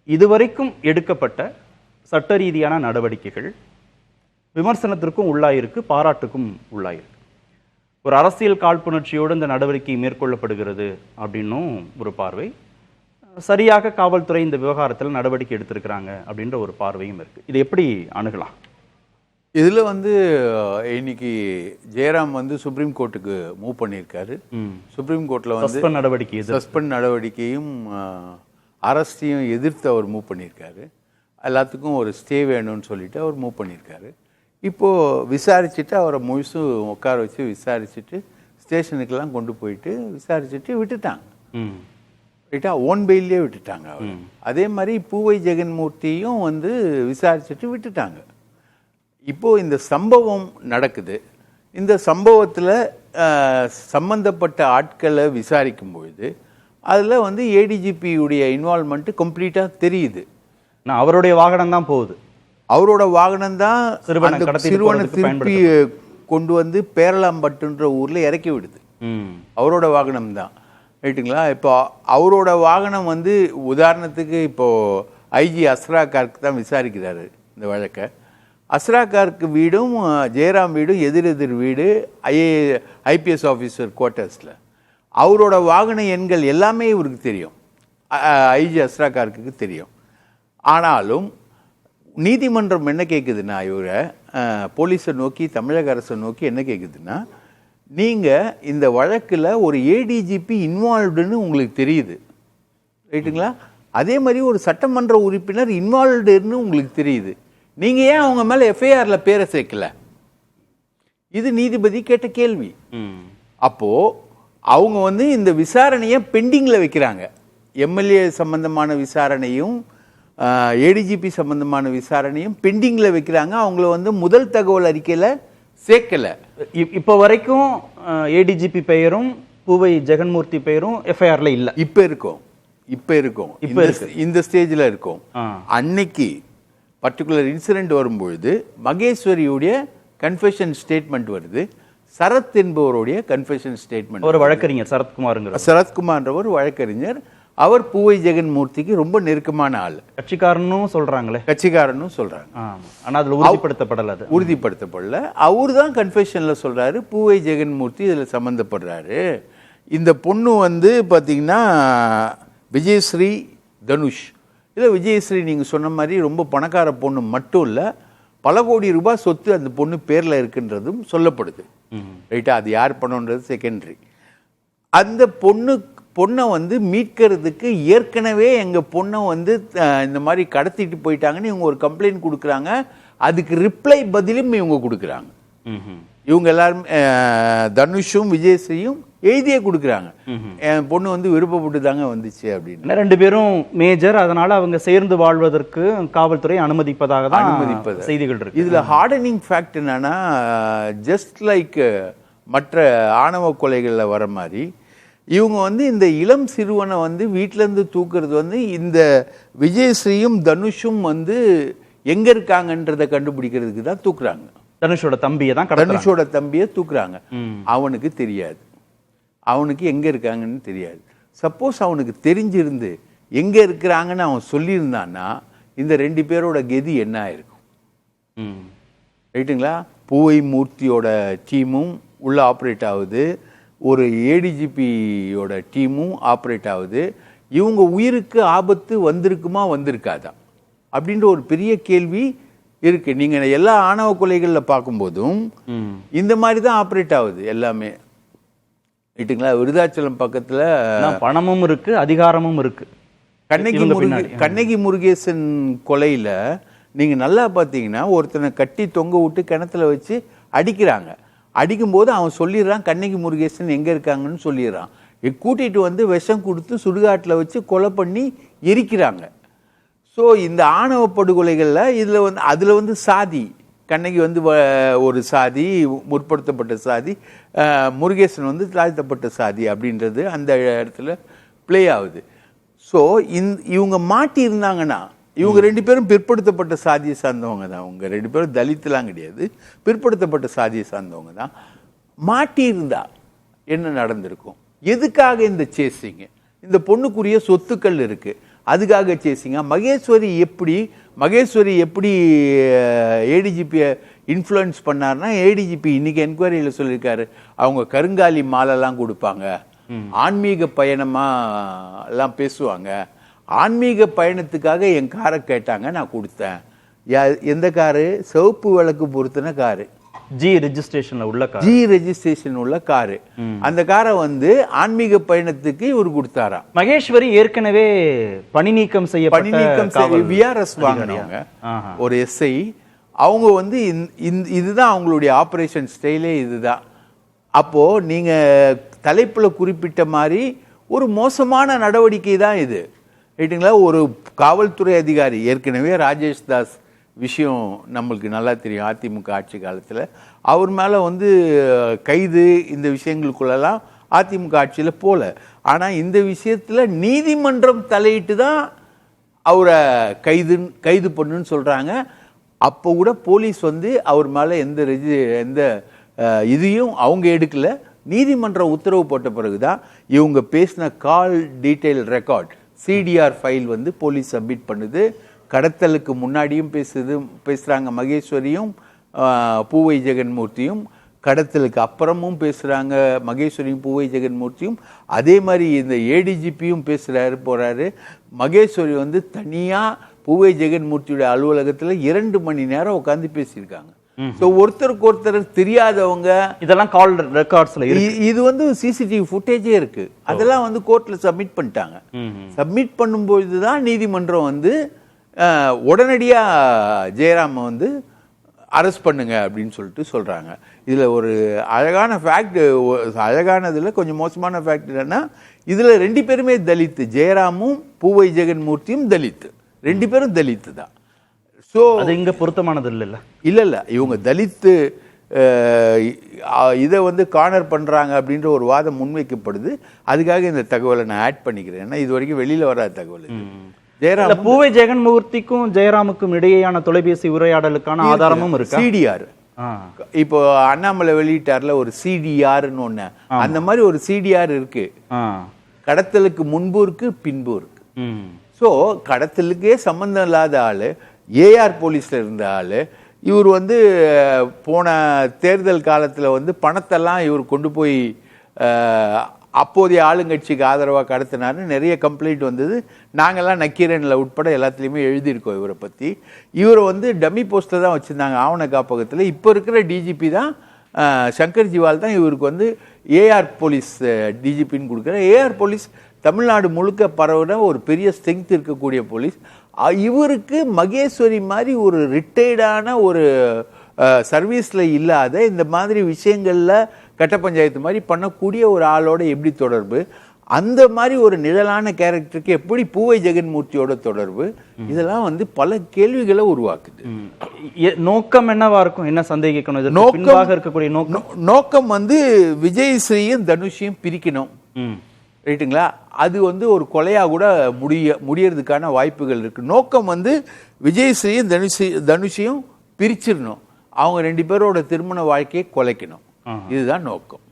இதுவரைக்கும் எடுக்கப்பட்ட சட்ட ரீதியான நடவடிக்கைகள் விமர்சனத்திற்கும் உள்ளாயிருக்கு, பாராட்டுக்கும் உள்ளாயிருக்கு. ஒரு அரசியல் காழ்ப்புணர்ச்சியோடு இந்த நடவடிக்கை மேற்கொள்ளப்படுகிறது அப்படின்னும் ஒரு பார்வை, சரியாக காவல்துறை இந்த விவகாரத்தில் நடவடிக்கை எடுத்திருக்கிறாங்க அப்படின்ற ஒரு பார்வையும் இருக்கு. இது எப்படி அணுகலாம்? இதில் இன்னைக்கு ஜெயராம் சுப்ரீம் கோர்ட்டுக்கு மூவ் பண்ணியிருக்காரு. சுப்ரீம் கோர்ட்டில் சஸ்பெண்ட் நடவடிக்கையும் அரஸ்டையும் எதிர்த்து அவர் மூவ் பண்ணியிருக்காரு. எல்லாத்துக்கும் ஒரு ஸ்டே வேணும்னு சொல்லிட்டு அவர் மூவ் பண்ணியிருக்காரு. இப்போது விசாரிச்சுட்டு அவரை முழுசும் உட்கார வச்சு விசாரிச்சுட்டு ஸ்டேஷனுக்கெல்லாம் கொண்டு போயிட்டு விசாரிச்சுட்டு விட்டுட்டாங்க. ஓன் பெயிலே விட்டுட்டாங்க அவர். அதே மாதிரி பூவை ஜெகன்மூர்த்தியும் விசாரிச்சுட்டு விட்டுட்டாங்க. இப்போது இந்த சம்பவம் நடக்குது. இந்த சம்பவத்தில் சம்பந்தப்பட்ட ஆட்களை விசாரிக்கும் பொழுது அதில் ஏடிஜிபியுடைய இன்வால்மெண்ட்டு கம்ப்ளீட்டாக தெரியுது. அவருடைய வாகனம் தான் போகுது, அவரோட வாகனம் தான் சிறுவனை திருப்பி கொண்டு பேரலாம்பட்டுன்ற ஊரில் இறக்கி விடுது. அவரோட வாகனம் தான், ரைட்டுங்களா? இப்போ அவரோட வாகனம் உதாரணத்துக்கு இப்போது ஐஜி அஸ்ரா கார்க்கு தான் விசாரிக்கிறாரு இந்த வழக்கை. அஸ்ரா கார்க்கு வீடும் ஜெயராம் வீடும் எதிரெதிர் வீடு, ஐபிஎஸ் ஆஃபீஸர் குவார்ட்டர்ஸில். அவரோட வாகன எண்கள் எல்லாமே இவருக்கு தெரியும், ஐஜி அஸ்ரா கார்க்கு தெரியும். ஆனாலும் நீதிமன்றம் என்ன கேட்குதுன்னா, இவரை போலீஸை நோக்கி, தமிழக அரசை நோக்கி என்ன கேட்குதுன்னா, நீங்கள் இந்த வழக்கில் ஒரு ஏடிஜிபி இன்வால்வ்டுன்னு உங்களுக்கு தெரியுது, ரைட்டுங்களா? அதே மாதிரி ஒரு சட்டமன்ற உறுப்பினர் இன்வால்வ்டுன்னு உங்களுக்கு தெரியுது, நீங்கள் ஏன் அவங்க மேலே எஃப்ஐஆரில் பேரை சேர்க்கல? இது நீதிபதி கேட்ட கேள்வி. அப்போது அவங்க இந்த விசாரணையை பெண்டிங்கில் வைக்கிறாங்க. எம்எல்ஏ சம்பந்தமான விசாரணையும் ஏடிஜிபி சம்பந்தமான விசாரணையும் பெண்டிங்கில் வைக்கிறாங்க. அவங்கள முதல் தகவல் அறிக்கையில் சேர்க்கலை. இப்போ வரைக்கும் ஏடிஜிபி பெயரும் பூவை ஜெகன்மூர்த்தி பெயரும் எஃப்ஐஆரில் இல்லை. இப்போ இருக்கும் இந்த ஸ்டேஜில் இருக்கும். அன்னைக்கு பர்டிகுலர் இன்சிடென்ட் வரும்பொழுது மகேஸ்வரியுடைய கன்ஃபெஷன் ஸ்டேட்மெண்ட் வருது, சரத் என்பவருடைய கன்ஃபெஷன் ஸ்டேட்மெண்ட். ஒரு வழக்கறிஞர் சரத்குமார்ன்றவர் வழக்கறிஞர். அவர் பூவை ஜெகன்மூர்த்திக்கு ரொம்ப நெருக்கமான ஆள். கட்சிக்காரனும் சொல்றாங்க. ஆனா அதுல உறுதிப்படுத்தப்படல. அவர் தான் கன்ஃபெஷன்ல சொல்றாரு பூவை ஜெகன்மூர்த்தி இதுல சம்பந்தப்படுறாரு. இந்த பொண்ணு பாத்தீங்கன்னா விஜயஸ்ரீ தனுஷ். இல்லை, விஜயஸ்ரீ நீங்கள் சொன்ன மாதிரி ரொம்ப பணக்கார பொண்ணு மட்டும் இல்லை, பல கோடி ரூபாய் சொத்து அந்த பொண்ணு பேரில் இருக்குன்றதும் சொல்லப்படுது, ரைட்டா? அது யார் பணம்ன்றது செகண்டரி. அந்த பொண்ணை மீட்கிறதுக்கு ஏற்கனவே எங்கள் பொண்ணை இந்த மாதிரி கடத்திட்டு போயிட்டாங்கன்னு இவங்க ஒரு கம்ப்ளைண்ட் கொடுக்குறாங்க. அதுக்கு ரிப்ளை பதிலும் இவங்க கொடுக்குறாங்க. இவங்க எல்லாரும் தனுஷும் விஜயஸ்ரீயும் எழுதியே கொடுக்குறாங்க, என் பொண்ணு விருப்பப்பட்டு தாங்க வந்துச்சு அப்படின்னு. ரெண்டு பேரும் மேஜர், அதனால அவங்க சேர்ந்து வாழ்வதற்கு காவல்துறை அனுமதிப்பதாக தான் செய்திகள் இருக்கு. இதுல ஹார்டனிங் ஃபேக்ட் என்னன்னா, ஜஸ்ட் லைக் மற்ற ஆணவ கொலைகளில் வர மாதிரி இவங்க இந்த இளம் சிறுவனை வீட்டிலேருந்து தூக்குறது இந்த விஜயஸ்ரீயும் தனுஷும் எங்க இருக்காங்கன்றதை கண்டுபிடிக்கிறதுக்கு தான் தூக்குறாங்க. தனுஷோட தம்பியை தூக்குறாங்க. அவனுக்கு தெரியாது, அவனுக்கு எங்கே இருக்காங்கன்னு தெரியாது. சப்போஸ் அவனுக்கு தெரிஞ்சிருந்து எங்கே இருக்கிறாங்கன்னு அவன் சொல்லியிருந்தான்னா இந்த ரெண்டு பேரோட கெதி என்ன ஆயிருக்கும், ரைட்டுங்களா? பூவை மூர்த்தியோட டீமும் உள்ள ஆப்ரேட் ஆகுது, ஒரு ஏடிஜிபியோட டீமும் ஆப்ரேட் ஆகுது. இவங்க உயிருக்கு ஆபத்து வந்திருக்காதா அப்படின்ற ஒரு பெரிய கேள்வி இருக்கு. நீங்க எல்லா ஆணவ கொலைகளில் பார்க்கும்போதும் இந்த மாதிரி தான் ஆப்ரேட் ஆகுது எல்லாமே, ரைட்டுங்களா? விருதாச்சலம் பக்கத்துல பணமும் இருக்கு, அதிகாரமும் இருக்கு. கண்ணகி முருகேசன் கொலையில நீங்க நல்லா பார்த்தீங்கன்னா ஒருத்தனை கட்டி தொங்க விட்டு கிணத்துல வச்சு அடிக்கிறாங்க. அடிக்கும்போது அவன் சொல்லிடுறான் கண்ணகி முருகேசன் எங்க இருக்காங்கன்னு சொல்லிடுறான். கூட்டிட்டு விஷம் கொடுத்து சுடுகாட்டில் வச்சு கொலை பண்ணி எரிக்கிறாங்க. ஸோ இந்த ஆணவ படுகொலைகளில் இதில் அதில் சாதி, கண்ணகி ஒரு சாதி, முற்படுத்தப்பட்ட சாதி, முருகேசன் தாழ்த்தப்பட்ட சாதி அப்படின்றது அந்த இடத்துல ப்ளே ஆகுது. ஸோ இவங்க மாட்டி இருந்தாங்கன்னா, இவங்க ரெண்டு பேரும் பிற்படுத்தப்பட்ட சாதியை சார்ந்தவங்க தான், அவங்க ரெண்டு பேரும் தலித்துலாம் கிடையாது, பிற்படுத்தப்பட்ட சாதியை சார்ந்தவங்க தான். மாட்டி இருந்தா என்ன நடந்திருக்கும்? எதுக்காக இந்த சேசிங்க? இந்த பொண்ணுக்குரிய சொத்துக்கள் இருக்கு, அதுக்காக சேசிங்க. மகேஸ்வரி எப்படி ஏடிஜிபியை இன்ஃப்ளூயன்ஸ் பண்ணார்னா, ஏடிஜிபி இன்னைக்கு என்கொயரியில் சொல்லியிருக்காரு, அவங்க கருங்காலி மாலைலாம் கொடுப்பாங்க, ஆன்மீக பயணமா எல்லாம் பேசுவாங்க, ஆன்மீக பயணத்துக்காக என் காரை கேட்டாங்க, நான் கொடுத்தேன். எந்த காரு? சிவப்பு விளக்கு பொருத்தின காரு, ஜி ரெஜிஸ்ட்ரேஷன் உள்ள காரு. அந்த காரை வந்து ஆன்மீக பயணத்துக்கு இவர் கொடுத்தாரா. மகேஸ்வரி ஏற்கனவே பணி நீக்கம் விஆர்எஸ் வாங்கினவங்க, ஒரு எஸ்ஐ. அவங்க வந்து இதுதான் அவங்களுடைய ஆபரேஷன் ஸ்டைலே இதுதான். அப்போ நீங்க தலைப்புல குறிப்பிட்ட மாதிரி ஒரு மோசமான நடவடிக்கை தான் இது, ரைட்டுங்களா? ஒரு காவல்துறை அதிகாரி, ஏற்கனவே ராஜேஷ் தாஸ் விஷயம் நம்மளுக்கு நல்லா தெரியும், அதிமுக ஆட்சி காலத்தில் அவர் மேலே வந்து கைது, இந்த விஷயங்களுக்குள்ளெல்லாம் அதிமுக ஆட்சியில் போல. ஆனால் இந்த விஷயத்தில் நீதிமன்றம் தலையிட்டு தான் அவரை கைது பண்ணுன்னு சொல்கிறாங்க. அப்போ கூட போலீஸ் வந்து அவர் மேலே எந்த இதையும் அவங்க எடுக்கல. நீதிமன்றம் உத்தரவு போட்ட பிறகுதான் இவங்க பேசின கால் டீட்டெயில் ரெக்கார்ட், சிடிஆர் ஃபைல் வந்து போலீஸ் சப்மிட் பண்ணுது. கடத்தலுக்கு முன்னாடியும் பேசுகிறாங்க மகேஸ்வரியும் பூவை ஜெகன்மூர்த்தியும், கடத்தலுக்கு அப்புறமும் பேசுகிறாங்க மகேஸ்வரியும் பூவை ஜெகன்மூர்த்தியும். அதே மாதிரி இந்த ஏடிஜிபியும் போகிறாரு. மகேஸ்வரி வந்து தனியாக பூவை ஜெகன்மூர்த்தியோட அலுவலகத்தில் 2 மணி நேரம் உட்காந்து பேசியிருக்காங்க. ஸோ ஒருத்தருக்கு ஒருத்தர் தெரியாதவங்க, இதெல்லாம் கால் ரெக்கார்ட்ஸ்ல இது வந்து சிசிடிவி ஃபுட்டேஜே இருக்கு, அதெல்லாம் வந்து கோர்ட்ல சப்மிட் பண்ணிட்டாங்க. சப்மிட் பண்ணும்போது தான் நீதிமன்றம் வந்து உடனடியா ஜெயராம வந்து அரெஸ்ட் பண்ணுங்க அப்படின்னு சொல்லிட்டு சொல்றாங்க. இதுல ஒரு அழகான ஃபேக்ட், அழகானதுல கொஞ்சம் மோசமான ஃபேக்ட் என்னன்னா, இதுல 2 பேருமே தலித்து, ஜெயராமும் பூவை ஜெகன்மூர்த்தியும் தலித்து, 2 பேரும் தலித்து தான். ஸோ அது இங்க பொருத்தமானது இல்ல இவங்க தலித்து இதை வந்து கார்னர் பண்றாங்க அப்படின்ற ஒரு வாதம் முன்வைக்கப்படுது. அதுக்காக இந்த தகவலை நான் ஆட் பண்ணிக்கிறேன், ஏன்னா இது வரைக்கும் வெளியில வராத தகவல். ஜெயராம், பூவை ஜெகன்மூர்த்திக்கும் ஜெயராமுக்கும் இடையேயான தொலைபேசி உரையாடலுக்கான ஆதாரமும் இருக்கு. சிடிஆர் இப்போ அண்ணாமலை வெளியிட்டார்ல ஒரு சிடிஆர்னு ஒண்ணு, அந்த மாதிரி ஒரு சிடிஆர் இருக்கு. கடத்தலுக்கு முன்பு இருக்கு, பின்பு இருக்கு. ஸோ கடத்தலுக்கே சம்பந்தம் இல்லாத ஆளு, ஏஆர் போலீஸ்ல இருந்த ஆளு, இவர் வந்து போன தேர்தல் காலத்தில் வந்து பணத்தெல்லாம் இவர் கொண்டு போய் அப்போதைய ஆளுங்கட்சிக்கு ஆதரவாக கடத்தினார்னு நிறைய கம்ப்ளைண்ட் வந்தது. நாங்கள்லாம் நக்கீரனில் உட்பட எல்லாத்துலேயுமே எழுதியிருக்கோம் இவரை பற்றி. இவரை வந்து டம்மி போஸ்ட்டில் தான் வச்சுருந்தாங்க ஆவண காப்பகத்தில். இப்போ இருக்கிற டிஜிபி தான் சங்கர் ஜிவால் தான் இவருக்கு வந்து ஏஆர் போலீஸ் டிஜிபின்னு கொடுக்குற. ஏஆர் போலீஸ் தமிழ்நாடு முழுக்க பரவுன ஒரு பெரிய ஸ்ட்ரென்த் இருக்கக்கூடிய போலீஸ். இவருக்கு மகேஸ்வரி மாதிரி ஒரு ரிட்டையர்டான ஒரு சர்வீஸில் இல்லாத இந்த மாதிரி விஷயங்களில் கட்ட பஞ்சாயத்து மாதிரி பண்ணக்கூடிய ஒரு ஆளோட எப்படி தொடர்பு, அந்த மாதிரி ஒரு நிழலான கேரக்டருக்கு எப்படி பூவை ஜெகன்மூர்த்தியோட தொடர்பு, இதெல்லாம் வந்து பல கேள்விகளை உருவாக்குது. நோக்கம் என்னவா இருக்கும், என்ன சந்தேகிக்கணும்? இருக்கக்கூடிய நோக்கம் வந்து விஜயஸ்ரீயும் தனுஷையும் பிரிக்கணும், ரைட்டுங்களா? அது வந்து ஒரு கொலையாக கூட முடியறதுக்கான வாய்ப்புகள் இருக்கு. நோக்கம் வந்து விஜயஸ்ரீயும் தனுஷையும் பிரிச்சிடணும், அவங்க 2 பேரோட திருமண வாழ்க்கையை கொலைக்கணும், இதுதான் நோக்கம்.